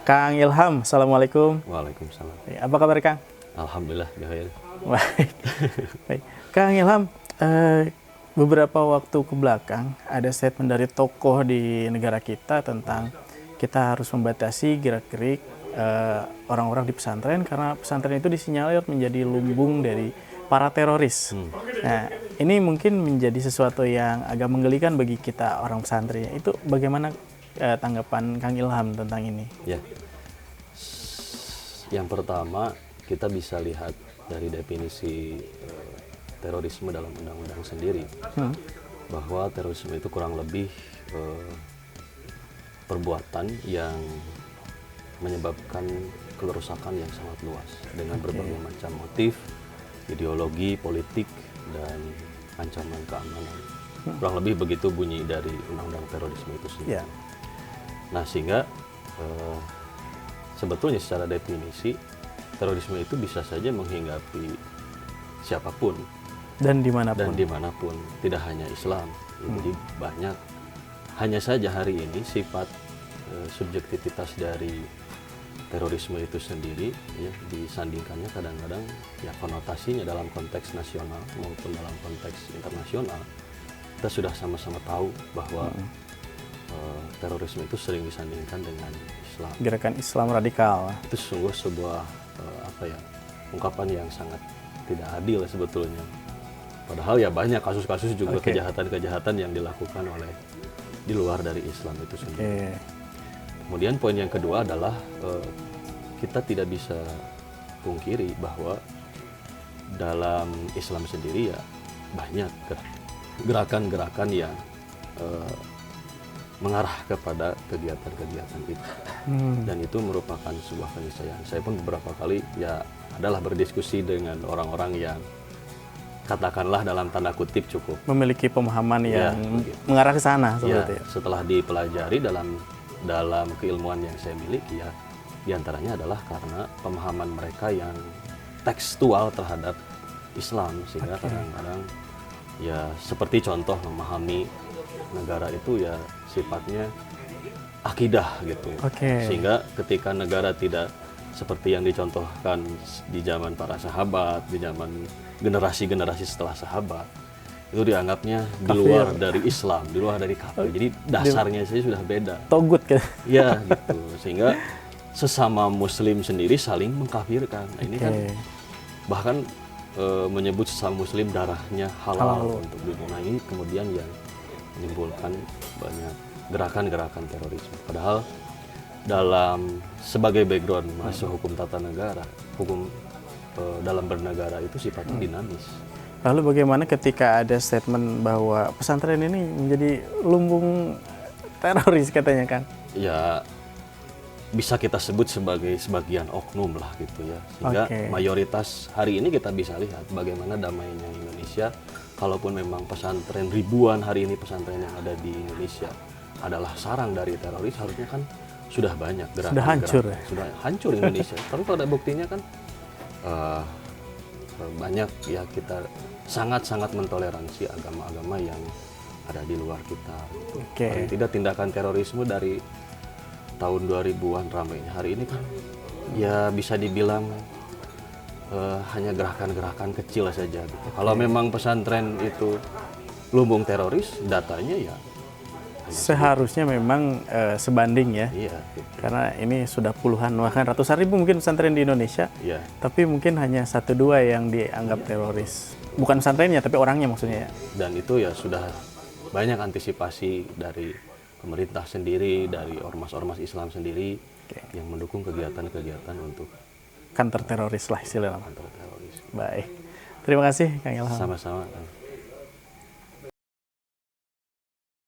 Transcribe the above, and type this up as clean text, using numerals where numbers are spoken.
Kang Ilham, Assalamualaikum. Waalaikumsalam. Apa kabar Kang? Alhamdulillah, Gahail. Baik. Baik. Kang Ilham, beberapa waktu ke belakang ada statement dari tokoh di negara kita tentang kita harus membatasi gerak-gerik orang-orang di pesantren karena pesantren itu disinyalir menjadi lumbung dari para teroris. Nah, ini mungkin menjadi sesuatu yang agak menggelikan bagi kita orang pesantren. Itu bagaimana tanggapan Kang Ilham tentang ini? Ya. Yang pertama, kita bisa lihat dari definisi terorisme dalam undang-undang sendiri, bahwa terorisme itu kurang lebih perbuatan yang menyebabkan kerusakan yang sangat luas dengan berbagai macam motif, ideologi, politik, dan ancaman keamanan. Kurang lebih begitu bunyi dari undang-undang terorisme itu sendiri. Nah, sehingga sebetulnya secara definisi terorisme itu bisa saja menghinggapi siapapun dan dimanapun, tidak hanya Islam. Jadi banyak, hanya saja hari ini sifat subjektivitas dari terorisme itu sendiri ya, disandingkannya kadang-kadang ya konotasinya dalam konteks nasional maupun dalam konteks internasional, kita sudah sama-sama tahu bahwa terorisme itu sering disandingkan dengan Islam. Gerakan Islam radikal. Itu sungguh sebuah ungkapan yang sangat tidak adil sebetulnya. Padahal ya banyak kasus-kasus juga kejahatan-kejahatan yang dilakukan oleh di luar dari Islam itu sendiri. Kemudian poin yang kedua adalah kita tidak bisa pungkiri bahwa dalam Islam sendiri ya banyak gerakan-gerakan yang mengarah kepada kegiatan-kegiatan itu, dan itu merupakan sebuah keniscayaan. Saya pun beberapa kali ya adalah berdiskusi dengan orang-orang yang katakanlah dalam tanda kutip cukup memiliki pemahaman yang mengarah ke sana seperti ya. Setelah dipelajari dalam keilmuan yang saya miliki ya, diantaranya adalah karena pemahaman mereka yang tekstual terhadap Islam, sehingga kadang-kadang ya seperti contoh memahami negara itu ya sifatnya akidah gitu. Sehingga ketika negara tidak seperti yang dicontohkan di zaman para sahabat, di zaman generasi-generasi setelah sahabat, itu dianggapnya di luar dari Islam, di luar dari kafir. Jadi dasarnya sih sudah beda. Togut kan? Ya gitu. Sehingga sesama Muslim sendiri saling mengkafirkan. Nah, ini kan bahkan menyebut sesama Muslim darahnya halal untuk dibunuh. Nah, ini kemudian yang menimbulkan banyak gerakan-gerakan terorisme. Padahal dalam sebagai background masuk hukum tata negara, hukum dalam bernegara itu sifatnya dinamis. Lalu bagaimana ketika ada statement bahwa pesantren ini menjadi lumbung teroris katanya kan? Ya bisa kita sebut sebagai sebagian oknum lah gitu ya. Sehingga mayoritas hari ini kita bisa lihat bagaimana damainya Indonesia. Kalaupun memang pesantren ribuan hari ini pesantren yang ada di Indonesia adalah sarang dari teroris, harusnya kan sudah banyak gerakan. Sudah hancur ya? Sudah hancur Indonesia. Tapi pada buktinya kan banyak ya, kita sangat-sangat mentoleransi agama-agama yang ada di luar kita. Paling tidak tindakan terorisme dari tahun 2000-an ramainya. Hari ini kan ya bisa dibilang hanya gerakan-gerakan kecil saja gitu. Kalau memang pesantren itu lumbung teroris, datanya ya seharusnya memang sebanding ya. Iya, gitu. Karena ini sudah puluhan bahkan ratusan ribu mungkin pesantren di Indonesia. Tapi mungkin hanya 1-2 yang dianggap teroris. Bukan pesantrennya tapi orangnya maksudnya ya. Dan itu ya sudah banyak antisipasi dari pemerintah sendiri, dari ormas-ormas Islam sendiri yang mendukung kegiatan-kegiatan untuk counter teroris lah istilahnya. Counter teroris. Baik. Terima kasih Kang Ilham. Sama-sama.